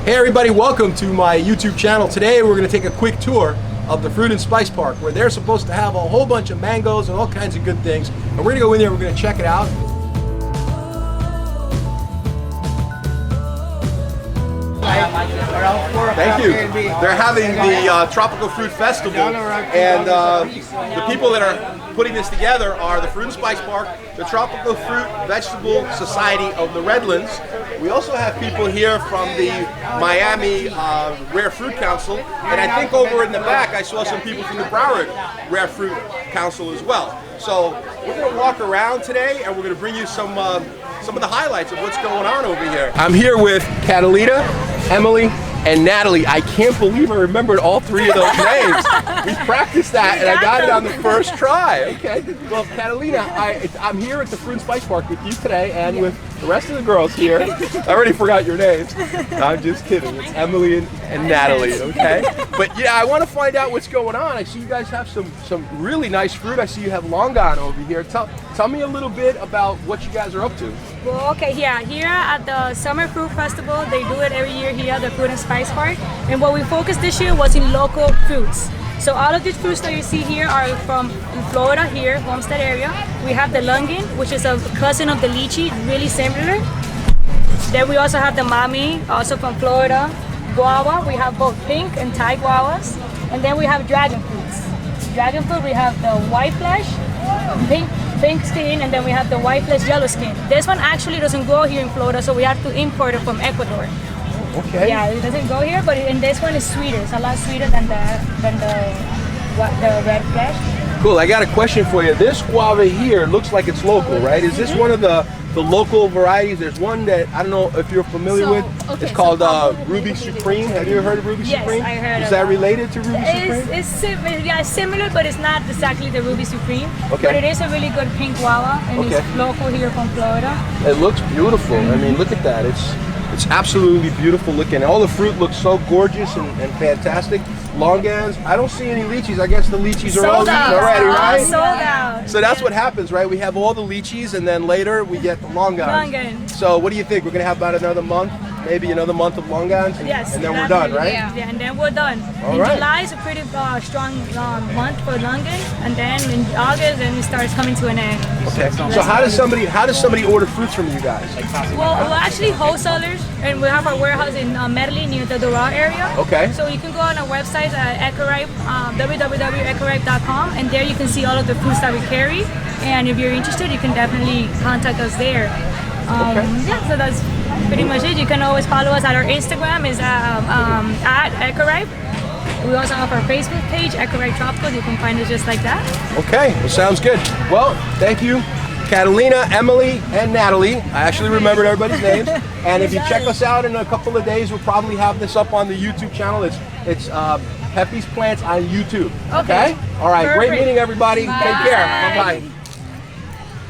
Hey everybody, welcome to my YouTube channel. Today we're going to take a quick tour of the Fruit and Spice Park, where they're supposed to have a whole bunch of mangoes and all kinds of good things. And we're going to go in there, we're going to check it out. Thank you. They're having the Tropical Fruit Festival, and the people that are putting this together are the Fruit and Spice Park, the Tropical Fruit Vegetable Society of the Redlands. We also have people here from the Miami Rare Fruit Council, and I think over in the back I saw some people from the Broward Rare Fruit Council as well. So we're going to walk around today, and we're going to bring you some of the highlights of what's going on over here. I'm here with Catalina, Emily, and Natalie. I can't believe I remembered all three of those names. We practiced that and I got it on the first try. Okay. Well, Catalina, I'm here at the Fruit and Spice Park with you today and with the rest of the girls here. I already forgot your names. No, I'm just kidding. It's Emily and Natalie, okay? But yeah, I want to find out what's going on. I see you guys have some really nice fruit. I see you have longan over here. Tell me a little bit about what you guys are up to. Well, okay, yeah, here at the Summer Fruit Festival, they do it every year here at the Fruit and Spice Park. And what we focused this year was in local fruits. So all of these fruits that you see here are from Florida here, Homestead area. We have the longan, which is a cousin of the lychee, really similar. Then we also have the mami, also from Florida. Guava, we have both pink and Thai guavas. And then we have dragon fruits. Dragon fruit, we have the white flesh, pink skin, and then we have the white flesh yellow skin. This one actually doesn't grow here in Florida, so we have to import it from Ecuador. Okay. Yeah, it doesn't go here, but in this one is sweeter. It's a lot sweeter than the red flesh. Cool. I got a question for you. This guava here looks like it's local, right? Is this one of the local varieties? There's one that I don't know if you're familiar with. Okay, it's called Ruby Supreme. Have you ever heard of Ruby Supreme? Yes, I heard. Is that related to Ruby Supreme? It's similar, but it's not exactly the Ruby Supreme. Okay. But it is a really good pink guava, and it's local here from Florida. It looks beautiful. I mean, look at that. It's absolutely beautiful looking. All the fruit looks so gorgeous and fantastic. Longans. I don't see any lychees. I guess the lychees are all eaten already, right? Sold out. So that's what happens, right? We have all the lychees, and then later we get the longans. So what do you think? We're going to have about another month? Maybe another month of longans? Yes. And then we're done, right? Yeah, and then we're done. All right. July is a pretty strong month for longan, and then in August, then it starts coming to an end. Okay. So how does somebody order fruits from you guys? Well, we're actually wholesalers, and we have our warehouse in Medellin near the Doral area. Okay. So you can go on our website at Ecoripe, www.ecoripe.com, and there you can see all of the fruits that we carry. And if you're interested, you can definitely contact us there. Yeah, so that's pretty much it. You can always follow us at our Instagram is at Ecoripe. We also have our Facebook page, Ecoripe Tropical. You can find it just like that. Okay, well, sounds good. Well, thank you, Catalina, Emily, and Natalie. I actually remembered everybody's names. And if you check us out in a couple of days, we'll probably have this up on the YouTube channel. It's Pepe's Plants on YouTube. Okay? All right, perfect. Great meeting everybody. Bye. Take care. Bye-bye.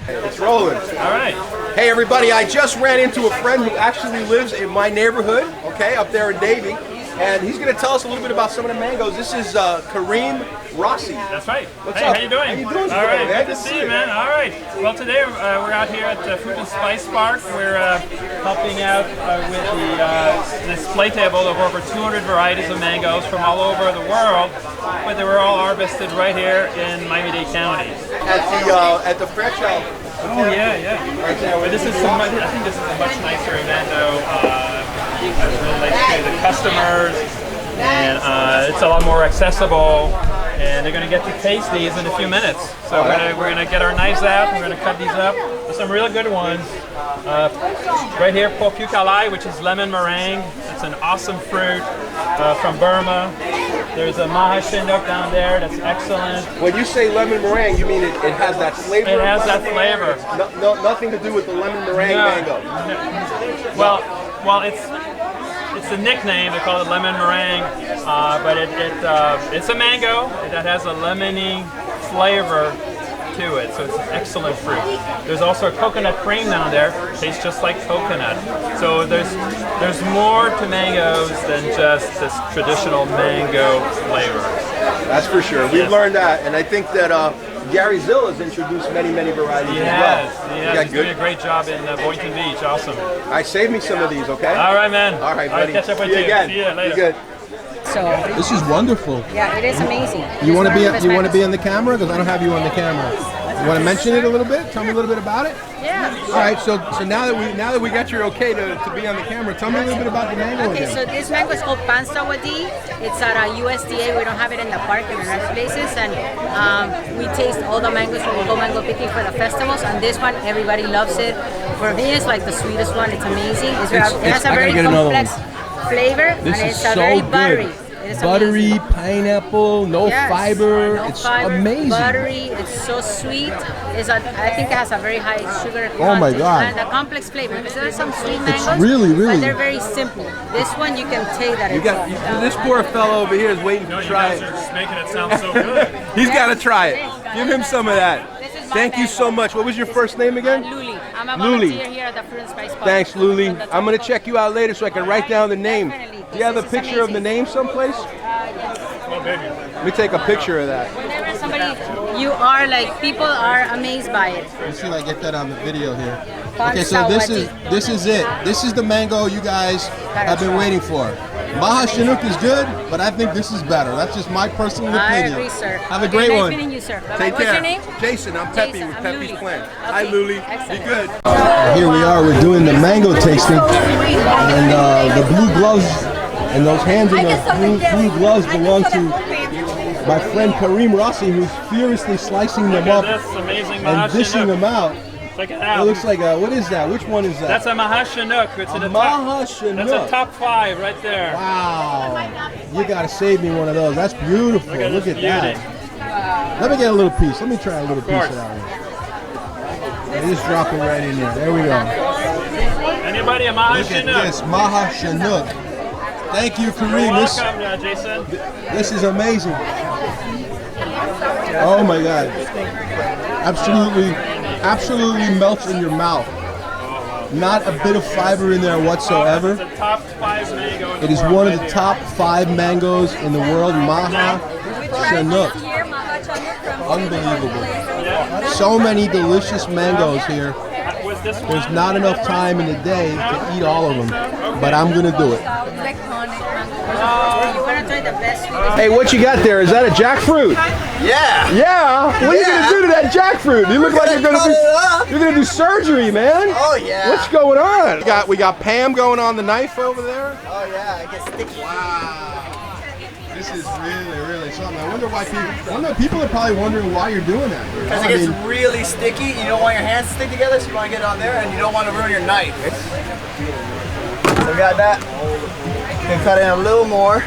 It's rolling. All right. Hey everybody, I just ran into a friend who actually lives in my neighborhood, okay, up there in Davie, and he's going to tell us a little bit about some of the mangoes. This is Kareem Rossi. That's right. What's hey, up? how you doing? How you doing? All right, man? good to see you, man. All right. Well, today we're out here at the Fruit and Spice Park. We're helping out with the display table of over 200 varieties of mangoes from all over the world, but they were all harvested right here in Miami-Dade County. At the Fresh House. Oh yeah. But this is I think this is a much nicer event, though. It relates to the customers, and it's a lot more accessible. And they're going to get to taste these in a few minutes. So we're gonna get our knives out. We're going to cut these up. There's some really good ones. Right here, Pokukalai, which is lemon meringue. It's an awesome fruit from Burma. There's a Maha Shindok down there. That's excellent. When you say lemon meringue, you mean it has that flavor? It has that flavor. Nothing to do with the lemon meringue mango. No. Well, it's a nickname. They call it lemon meringue, but it's a mango that has a lemony flavor to it, so it's an excellent fruit. There's also a coconut cream down there. Tastes just like coconut. So there's more to mangoes than just this traditional mango flavor. That's for sure. We've learned that, and I think that Gary Zilla's introduced many varieties as Yes, well. yeah, he's doing a great job in Boynton Beach. Awesome. All right, save me some of these, okay? All right, man. All right, buddy. Catch up with See you you. again. See you later. Be good. So This is wonderful. yeah, it is amazing. You want to be on the camera because I don't have you on the camera. You want to mention it a little bit? Tell me a little bit about it. Yeah. All right. So now that we got your okay to be on the camera, tell me a little bit about the mango Okay, again. so this mango is called Pohn Sawadee. It's at a USDA. We don't have it in the park in the rest places, and we taste all the mangoes when we go mango picking for the festivals. And this one, everybody loves it. For me, it's like the sweetest one. It's amazing. It has a I very gotta get another complex flavor, This and is it's a so very good. buttery. It is Buttery, amazing. pineapple, no Yes, fiber. no It's fiber, amazing. Buttery, it's so sweet. I think it has a very high sugar Oh my content God. and a complex flavor. Because there are some sweet mangoes, really, really- but they're very simple. This one you can take that. This poor fellow over here is waiting to No, you try guys it. are just making it sound so good. He's got to try it. Give him some of that. This is my Thank you so much. What was your first name again? Luli. I'm a Luli. volunteer here at the Fruit and Spice Park. Thanks, Luli. I'm going to check you out later so I can write down the name. Definitely. Do you have a This is picture of the amazing. name someplace? Yes. Oh, baby. Let me take a picture of that. Whenever somebody, you are like, people are amazed by it. Let's see if I get that on the video here. Pohn Okay, so this is Sawadee. it. This is the mango you guys have been waiting for. Maha Chinook is good, but I think this is better. That's just my personal I opinion. agree, sir. Have a Okay, great nice one. meeting you, sir. Bye-bye. Take What's care. your name? Jason, I'm Peppy Jason, with I'm Peppy's Luli. Plant. Okay. Hi, Luli. Be Excellent. good. Here we are. We're doing the mango tasting, and the blue gloves and those hands in the blue gloves belong to my friend Kareem Rossi, who's furiously slicing them Look up at this amazing and dishing Mahashinook. them out. Check it It out. looks like what is that? Which one is that? That's a Mahashinook. It's in the Maha top. Chinook. That's a top 5 right there. Wow, you gotta save me one of those. That's beautiful. Look at Look this at beauty. that. Let me get a little piece. Let me try a little piece course. of that one. Yeah, just drop it right in there. There we go. Anybody a Look at Mahashinook? this, Maha Chinook. Thank you, You're Kareem. welcome, Jason. This is amazing. Oh my God. Absolutely melts in your mouth. Not a bit of fiber in there whatsoever. It's a top 5 mango in It the is world one of right the here. top 5 mangoes in the world, Maha Chinook. Unbelievable. So many delicious mangoes here. Was this There's one? not enough time in the day to eat all of them, but I'm gonna do it. You want to try the best sweetest? Hey, what you got there? Is that a jackfruit? Yeah. Yeah. What are you gonna do to that jackfruit? You look like you're Cut it up. you're gonna do surgery, man. Oh yeah. What's going on? We got Pam going on the knife over there. Oh yeah, it gets sticky. This is really something. I wonder why people are probably wondering why you're doing that. Because it gets really sticky. You don't want your hands to stick together, so you want to get it on there, and you don't want to ruin your knife. So we got that. You can cut in a little more.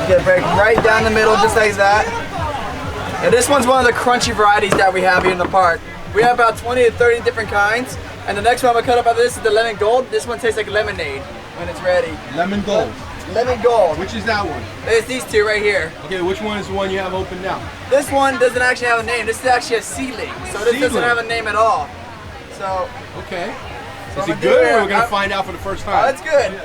Get break right down the middle, just like that. And this one's one of the crunchy varieties that we have here in the park. We have about 20 to 30 different kinds. And the next one I'm gonna cut up after this is the lemon gold. This one tastes like lemonade when it's ready. Lemon gold. Lemon gold. Which is that one? It's these two right here. Okay, which one is the one you have open now? This one doesn't actually have a name. This is actually a seedling. So this doesn't Seedling. have a name at all. So, Okay. so Is I'm it gonna good, do or we're gonna I'm- find out for the first Oh, time? it's good.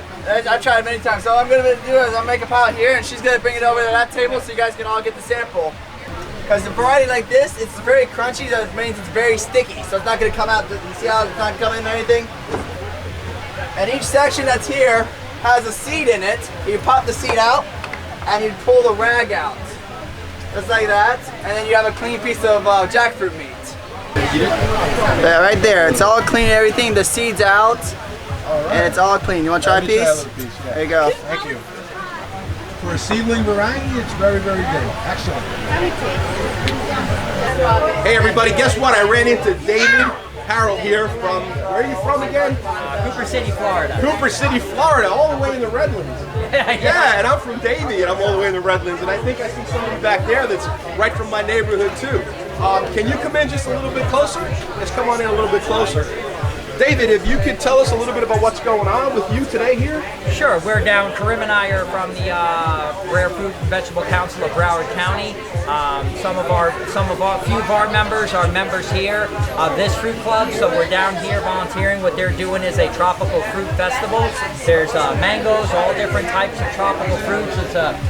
I've tried it many times. So what I'm gonna do is I'll make a pile here, and she's gonna bring it over to that table so you guys can all get the sample. Because a variety like this, it's very crunchy. That means it's very sticky. So it's not gonna come out. You see how it's not coming or anything? And each section that's here has a seed in it. You pop the seed out, and you pull the rag out. Just like that. And then you have a clean piece of jackfruit meat. Yeah, right there. It's all clean, everything. The seed's out, and it's all clean. You want to try a Let me try a piece? little piece, yeah. There you go. Thank you. For a seedling variety, it's very good. Excellent. Hey everybody, guess what? I ran into David Harold here from, where are you from again? Cooper City, Florida. Cooper City, Florida, all the way in the Redlands. Yeah, and I'm from Davie, and I'm all the way in the Redlands, and I think I see somebody back there that's right from my neighborhood too. Can you come in just a little bit closer? Let's come on in a little bit closer. David, if you could tell us a little bit about what's going on with you today here. Sure, we're down. Karim and I are from the Rare Fruit and Vegetable Council of Broward County. Some of our few of our members are members here of this fruit club. So we're down here volunteering. What they're doing is a tropical fruit festival. There's mangoes, all different types of tropical fruits.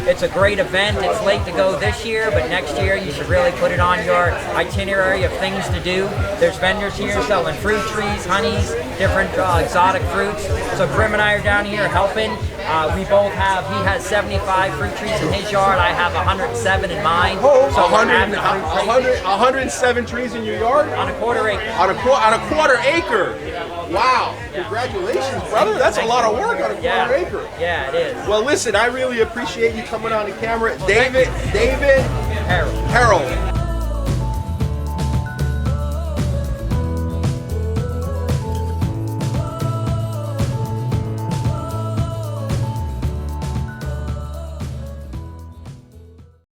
It's a great event. It's late to go this year, but next year you should really put it on your itinerary of things to do. There's vendors here selling fruit trees, honeys, different exotic fruits. So Karim and I are down here helping. We both have, he has 75 fruit trees in his yard, I have 107 in mine. So 107 trees in your yard? On a quarter acre. On a quarter acre? Wow. Congratulations, brother. That's a lot of work on a quarter acre. Yeah, it is. Well, listen, I really appreciate you coming on the camera. David Harold.